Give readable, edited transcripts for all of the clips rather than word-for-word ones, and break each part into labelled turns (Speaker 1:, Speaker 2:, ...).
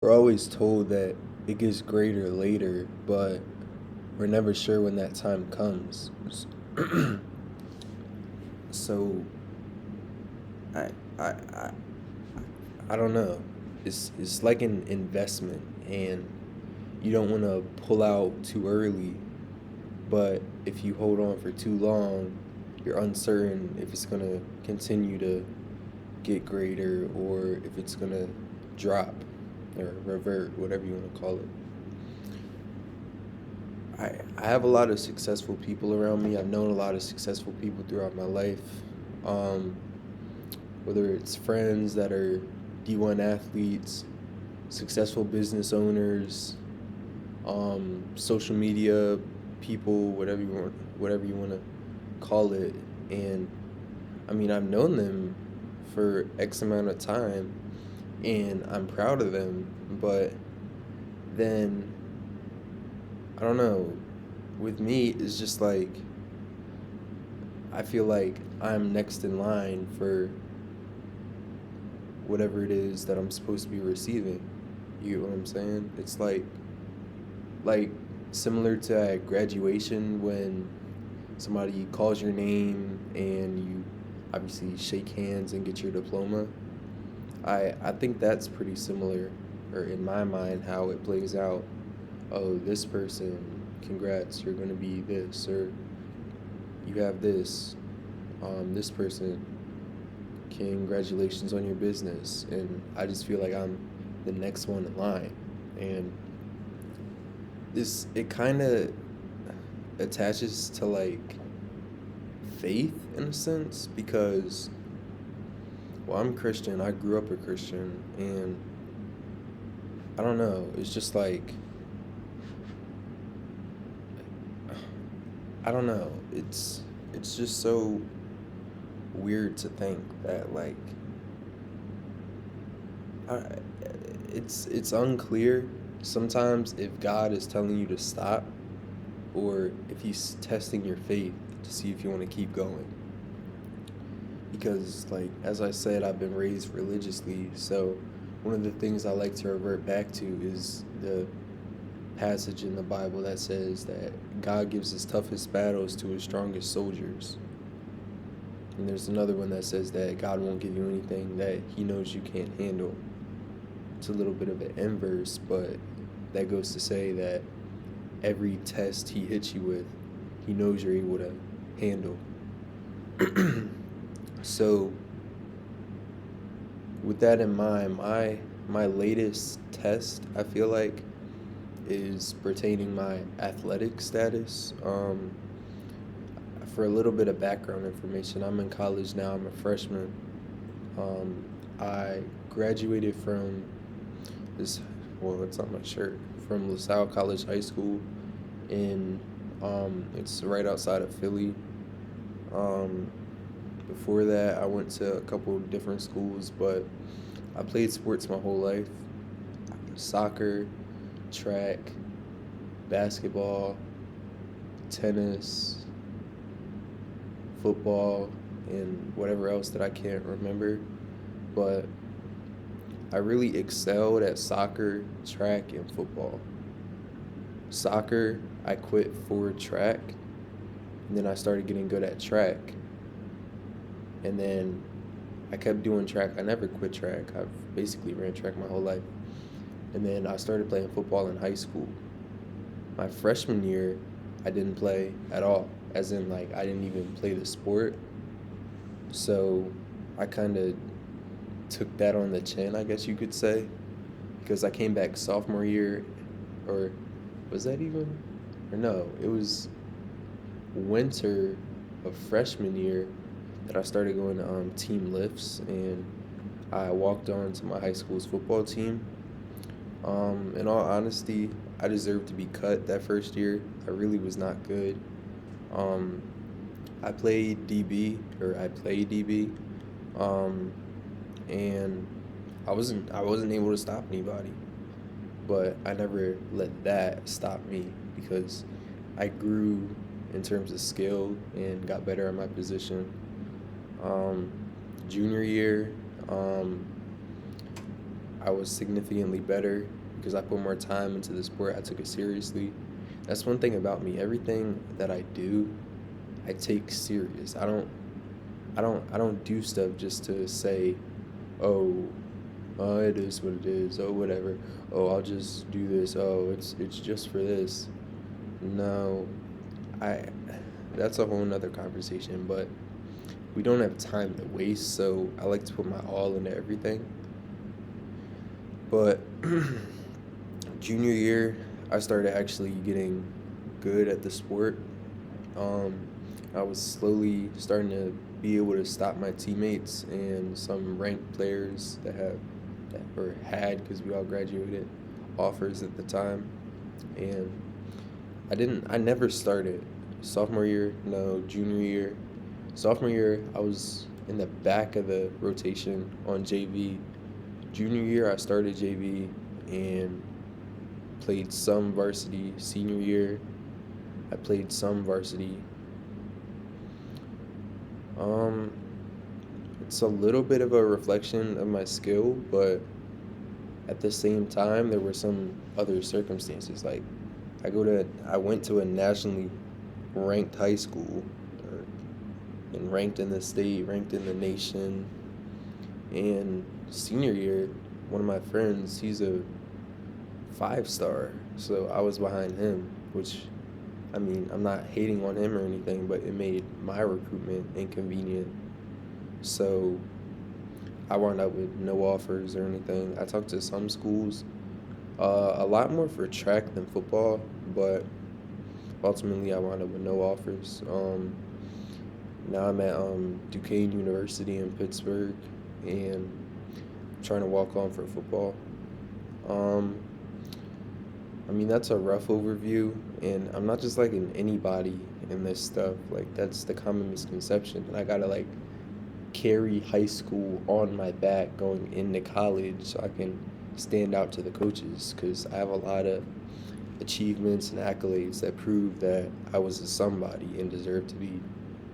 Speaker 1: We're always told that it gets greater later, but we're never sure when that time comes. So I I I, I don't know. It's like an investment, and you don't want to pull out too early, but if you hold on for too long, you're uncertain if it's going to continue to get greater or if it's going to drop or revert, whatever you want to call it. I have a lot of successful people around me. I've known a lot of successful people throughout my life. Um, whether it's friends that are D1 athletes, successful business owners, social media people, whatever you want to call it. And I mean, I've known them for X amount of time, and I'm proud of them. But then I don't know. With me, it's just like I feel like I'm next in line for whatever it is that I'm supposed to be receiving. You know what I'm saying? It's like similar to at graduation when somebody calls your name and you obviously shake hands and get your diploma. I think that's pretty similar, or in my mind, how it plays out. Oh, this person, congrats, you're gonna be this, or you have this. This person, congratulations on your business, and I just feel like I'm the next one in line, and this it kind of attaches to like faith in a sense because well, I'm Christian. I grew up a Christian, and I don't know. It's just like I don't know. It's just so weird to think that like I, it's unclear sometimes if God is telling you to stop or if he's testing your faith to see if you want to keep going. Because like as I said, I've been raised religiously, so one of the things I like to revert back to is the passage in the Bible that says that God gives his toughest battles to his strongest soldiers. And there's another one that says that God won't give you anything that he knows you can't handle. It's a little bit of an inverse, but that goes to say that every test he hits you with, he knows you're able to handle. So, with that in mind, my latest test, I feel like, is pertaining my athletic status. For a little bit of background information, I'm in college now. I'm a freshman. Um, I graduated from this. Well, it's on my shirt from LaSalle College High School in it's right outside of Philly. Um, Before that, I went to a couple different schools, but I played sports my whole life: soccer, track, basketball, tennis, football, and whatever else that I can't remember. But I really excelled at soccer, track, and football. Soccer, I quit for track, and then I started getting good at track. And then I kept doing track. I never quit track. I've basically ran track my whole life. And then I started playing football in high school. My freshman year, I didn't play at all, as in, like, I didn't even play the sport. So I kind of took that on the chin, I guess you could say, because I came back sophomore year, or was that even? Or no, it was winter of freshman year that I started going to team lifts, and I walked on to my high school's football team. In all honesty, I deserved to be cut that first year. I really was not good. Um, I played DB, or I played DB, um, and I wasn't able to stop anybody. But I never let that stop me because I grew in terms of skill and got better at my position. Um, Junior year, um, I was significantly better because I put more time into the sport. I took it seriously. That's one thing about me. Everything that I do, I take serious. I don't do stuff just to say, oh, it is what it is. Oh, whatever. Oh, I'll just do this. Oh, it's just for this. No, I. That's a whole nother conversation. But we don't have time to waste, so I like to put my all into everything. But junior year, I started actually getting good at the sport. Um, I was slowly starting to be able to stop my teammates and some ranked players that or had because we all graduated offers at the time, and I never started. Sophomore year, no. Junior year, sophomore year, I was in the back of the rotation on JV. Junior year, I started JV and played some varsity. Senior year, I played some varsity. Um, it's a little bit of a reflection of my skill, but at the same time, there were some other circumstances. Like I went to a nationally ranked high school, or, and ranked in the state, ranked in the nation. And senior year, one of my friends, he's a 5 star, so I was behind him, which, I mean, I'm not hating on him or anything, but it made my recruitment inconvenient. So I wound up with no offers or anything. I talked to some schools, a lot more for track than football, but ultimately I wound up with no offers. Now I'm at Duquesne University in Pittsburgh, and I'm trying to walk on for football. Um, I mean, that's a rough overview, and I'm not just like an anybody in this stuff. Like, that's the common misconception. And I gotta like carry high school on my back going into college so I can stand out to the coaches because I have a lot of achievements and accolades that prove that I was a somebody and deserve to be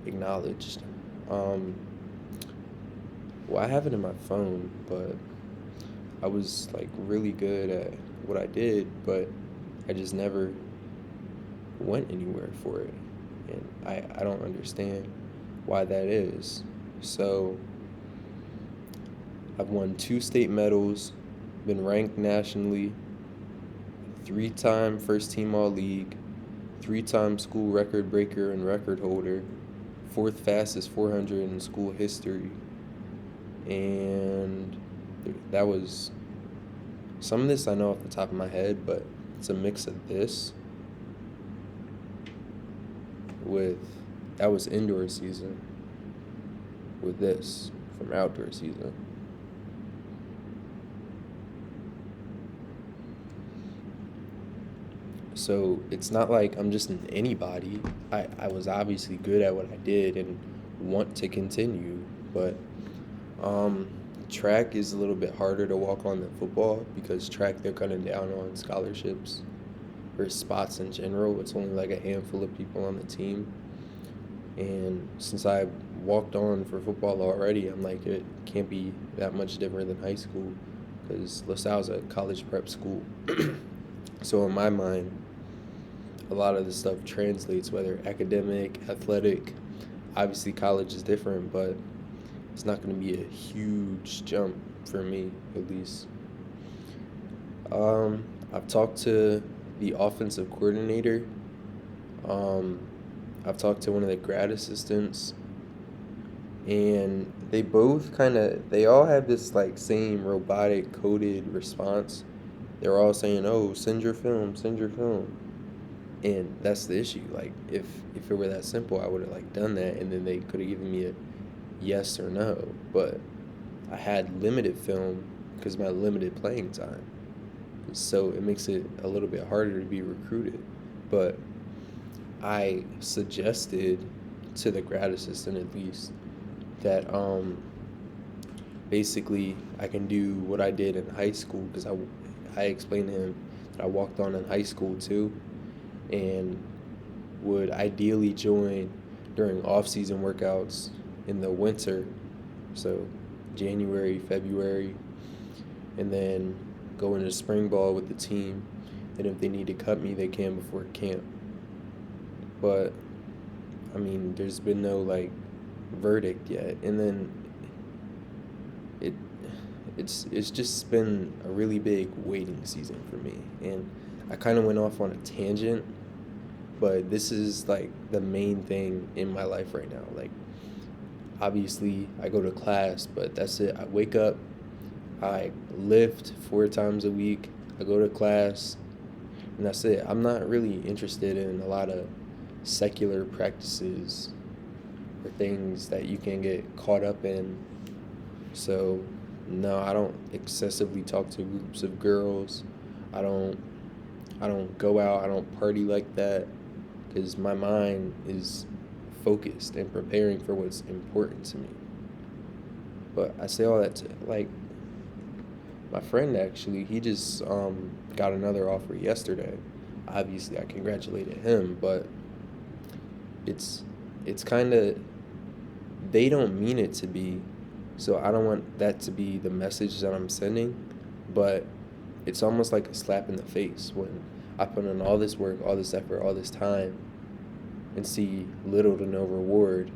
Speaker 1: acknowledged. Um, well, I have it in my phone, but I was like really good at what I did, but I just never went anywhere for it. And I don't understand why that is. So I've won 2 state medals, been ranked nationally, 3-time first team all league, 3-time school record breaker and record holder, 4th fastest 400 in school history. And that was some of this I know off the top of my head, but it's a mix of this with that was indoor season with this from outdoor season. So it's not like I'm just an anybody. I was obviously good at what I did and want to continue, but um, track is a little bit harder to walk on than football because track they're cutting down on scholarships or spots in general. It's only like a handful of people on the team. And since I walked on for football already, I'm like, it can't be that much different than high school because LaSalle's a college prep school. So in my mind, a lot of the stuff translates, whether academic, athletic. Obviously, college is different, but it's not going to be a huge jump for me, at least. I've talked to the offensive coordinator. Um, I've talked to one of the grad assistants, and they all have this like same robotic coded response. They're all saying, "Oh, send your film, send your film," and that's the issue. Like, if it were that simple, I would have like done that, and then they could have given me a yes or no. But I had limited film because of my limited playing time, so it makes it a little bit harder to be recruited. But I suggested to the grad assistant at least that basically I can do what I did in high school because I explained to him that I walked on in high school too and would ideally join during off-season workouts in the winter, so January, February, and then go into spring ball with the team. And if they need to cut me, they can before camp. But I mean, there's been no like verdict yet. And then it it's just been a really big waiting season for me. And I kind of went off on a tangent, but this is like the main thing in my life right now. Like, obviously I go to class, but that's it. I wake up, I lift 4 times a week, I go to class, and that's it. I'm not really interested in a lot of secular practices or things that you can get caught up in. So, no, I don't excessively talk to groups of girls. I don't I don't go out, I don't party like that because my mind is focused and preparing for what's important to me. But I say all that to like my friend actually, he just got another offer yesterday. Obviously, I congratulated him, but it's it's kind of they don't mean it to be, so I don't want that to be the message that I'm sending, but it's almost like a slap in the face when I put in all this work, all this effort, all this time, and see little to no reward,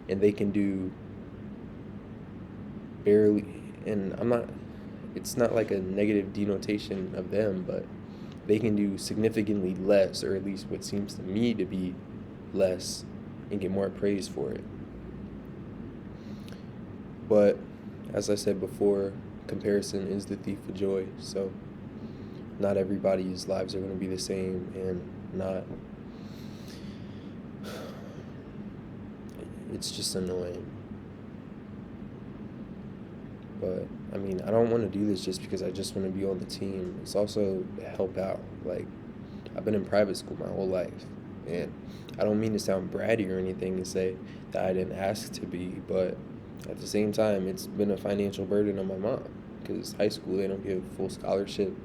Speaker 1: and they can do barely, and it's not like a negative denotation of them, but they can do significantly less, or at least what seems to me to be less, and get more praise for it. But as I said before, comparison is the thief of joy. So not everybody's lives are going to be the same, and not. It's just annoying. But I mean, I don't want to do this just because I just want to be on the team. It's also to help out. Like, I've been in private school my whole life, and I don't mean to sound bratty or anything and say that I didn't ask to be, but at the same time, it's been a financial burden on my mom because high school they don't give full scholarship,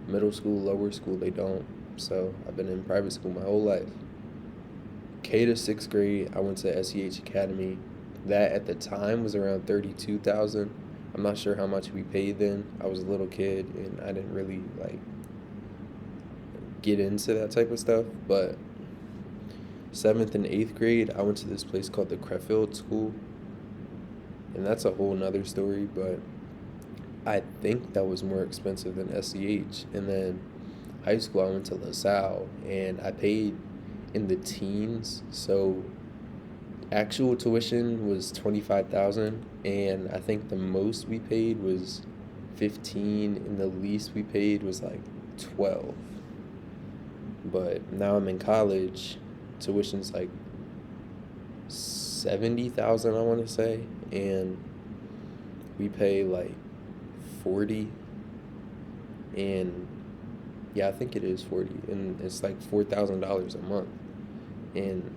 Speaker 1: middle school, lower school they don't. So I've been in private school my whole life. K to sixth grade, I went to SEH Academy. That at the time was around 32,000. I'm not sure how much we paid then. I was a little kid and I didn't really like get into that type of stuff. But seventh and eighth grade, I went to this place called the Crefeld School, and that's a whole nother story. But I think that was more expensive than SEH. And then high school, I went to LaSalle, and I paid in the teens. So actual tuition was 25,000, and I think the most we paid was 15, and the least we paid was like 12. But now I'm in college, tuition's like 70,000, I want to say, and we pay like 40, and yeah, I think it is 40, and it's like $4,000 a month. And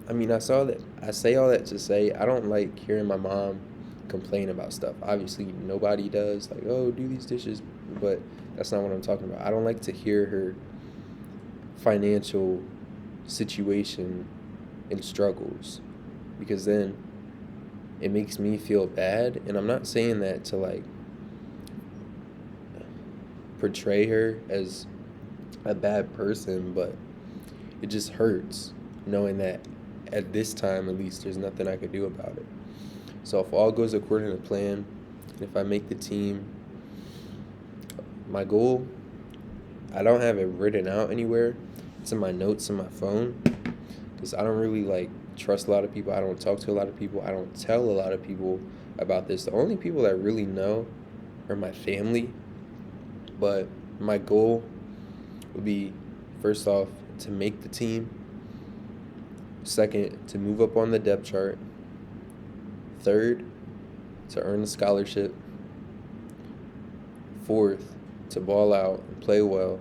Speaker 1: I mean, I say all that to say I don't like hearing my mom complain about stuff. Obviously, nobody does, like, oh, do these dishes, but that's not what I'm talking about. I don't like to hear her financial situation and struggles, because then it makes me feel bad. And I'm not saying that to like portray her as a bad person, but it just hurts knowing that at this time at least there's nothing I could do about it. So if all goes according to plan, if I make the team, my goal, I don't have it written out anywhere. It's in my notes in my phone, because I don't really like trust a lot of people. I don't talk to a lot of people. I don't tell a lot of people about this. The only people that really know are my family. But my goal would be, first off, to make the team. Second, to move up on the depth chart. Third, to earn a scholarship. Fourth, to ball out and play well.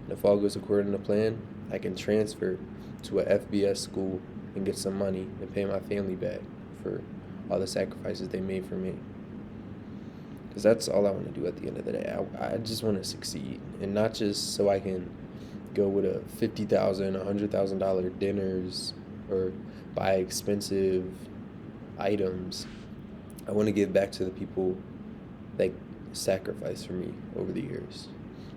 Speaker 1: And if all goes according to plan, I can transfer to a FBS school and get some money and pay my family back for all the sacrifices they made for me. Because that's all I want to do at the end of the day. I just want to succeed, and not just so I can go with a $50,000, $100,000 dinners or buy expensive items. I want to give back to the people that sacrifice for me over the years.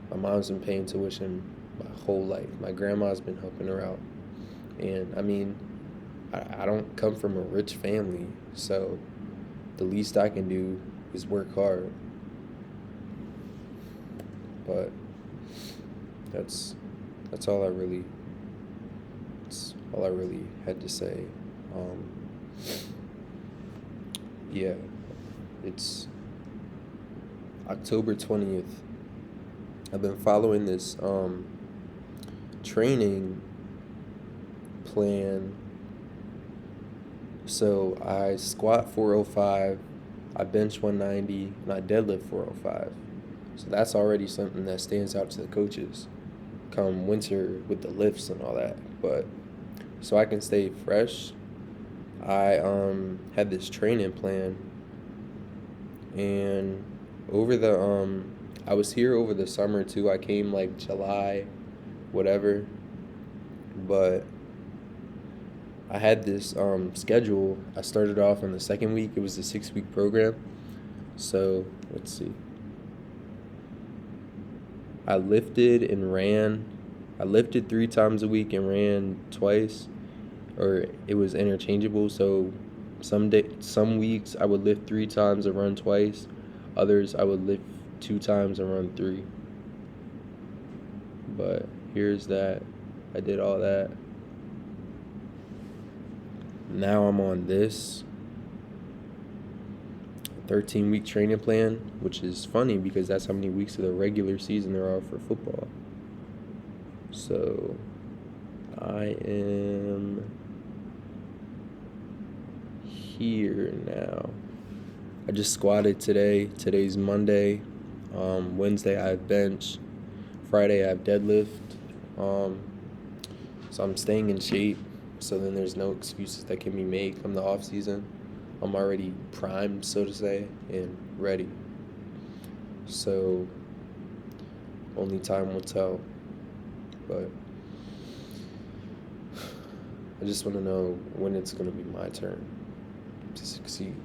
Speaker 1: My mom's been paying tuition my whole life. My grandma's been helping her out. And I mean, I don't come from a rich family, so the least I can do is work hard. But that's that's all I really that's all I really had to say. Um, yeah, it's October 20th. I've been following this training plan. So I squat 405, I bench 190, and I deadlift 405. So that's already something that stands out to the coaches come winter with the lifts and all that. But so I can stay fresh, I had this training plan, and over the I was here over the summer too. I came like July, whatever, but I had this schedule. I started off on the second week. It was a 6 week program. So let's see. I lifted and ran. I lifted 3 times a week and ran twice, or it was interchangeable. So some weeks I would lift 3 times and run twice. Others I would lift 2 times and run three. But here's that. I did all that. Now I'm on this 13-week training plan, which is funny because that's how many weeks of the regular season there are for football. So I am here now. I just squatted today. Today's Monday. Wednesday I have bench. Friday I have deadlift. So I'm staying in shape. So then there's no excuses that can be made come the off season. I'm already primed, so to say, and ready. So only time will tell. But I just want to know when it's going to be my turn to succeed.